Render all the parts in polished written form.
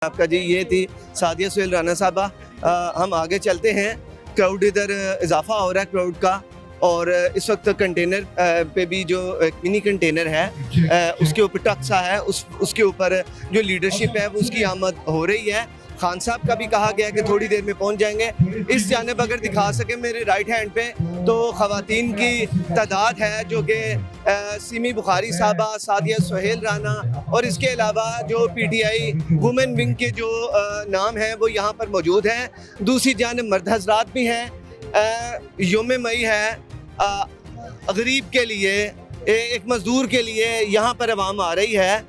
आपका जी ये थी सादिया सुहेल राना साहबा। हम आगे चलते हैं। क्राउड इधर इजाफा हो रहा है क्राउड का, और इस वक्त कंटेनर पे भी जो मिनी कंटेनर है उसके ऊपर टक्सा है, उसके ऊपर जो लीडरशिप है उसकी आमद हो रही है। खान साहब का भी कहा गया कि थोड़ी देर में पहुंच जाएंगे। इस जानिब अगर दिखा सके मेरे राइट हैंड पे तो ख़वातीन की तादाद है जो कि सीमी बुखारी साहबा, सादिया सुहेल राना और इसके अलावा जो पीटीआई वुमेन विंग के जो नाम हैं वो यहाँ पर मौजूद हैं। दूसरी जानिब मर्द हजरात भी हैं। योम मई है, गरीब के लिए, एक मज़दूर के लिए यहाँ पर अवाम आ रही है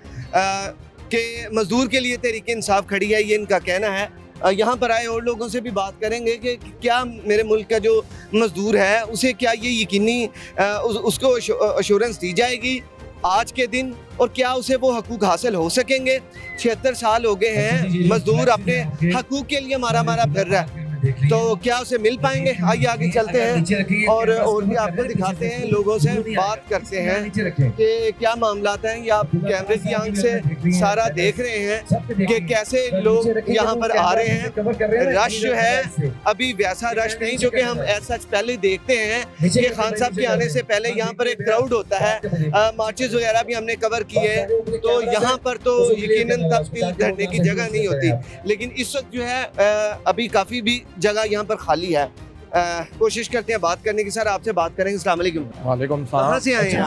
कि मज़दूर के लिए तहरीक इंसाफ खड़ी है, ये इनका कहना है। यहाँ पर आए और लोगों से भी बात करेंगे कि क्या मेरे मुल्क का जो मज़दूर है उसे क्या ये यकीनी उसको अश्योरेंस दी जाएगी आज के दिन, और क्या उसे वो हकूक़ हासिल हो सकेंगे। 76 साल हो गए हैं मज़दूर अपने हकूक़ के लिए मारा फिर रहा है, तो क्या उसे मिल पाएंगे। आइए आगे चलते हैं और भी आपको दिखाते हैं, लोगों से बात करते हैं कि क्या मामला हैं। या आप कैमरे की आंख से सारा देख रहे हैं कि कैसे लोग यहाँ पर आ रहे हैं। रश जो है अभी वैसा रश नहीं जो कि हम ऐसा पहले देखते हैं कि खान साहब के आने से पहले यहाँ पर एक क्राउड होता है। मार्चेस वगैरह भी हमने कवर किए, तो यहाँ पर तो यकीनन तब्दील धरने की जगह नहीं होती, लेकिन इस वक्त जो है अभी काफ़ी भी जगह यहाँ पर खाली है। कोशिश करते हैं बात करने की। सर आपसे बात करेंगे। अस्सलाम वालेकुम। वालेकुम सलाम। कहाँ से आए हैं?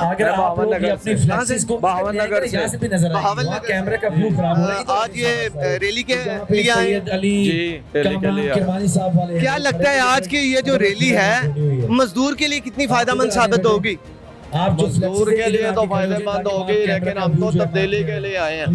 बहावनगर से। आज ये रैली के लिए आए हैं? जी, रैली के लिए। क्या लगता है आज की ये जो रैली है मजदूर के लिए कितनी फायदेमंद साबित होगी? मजदूर के लिए तो फायदेमंद होगी, लेकिन हम तो तब्दीली के लिए आए हैं।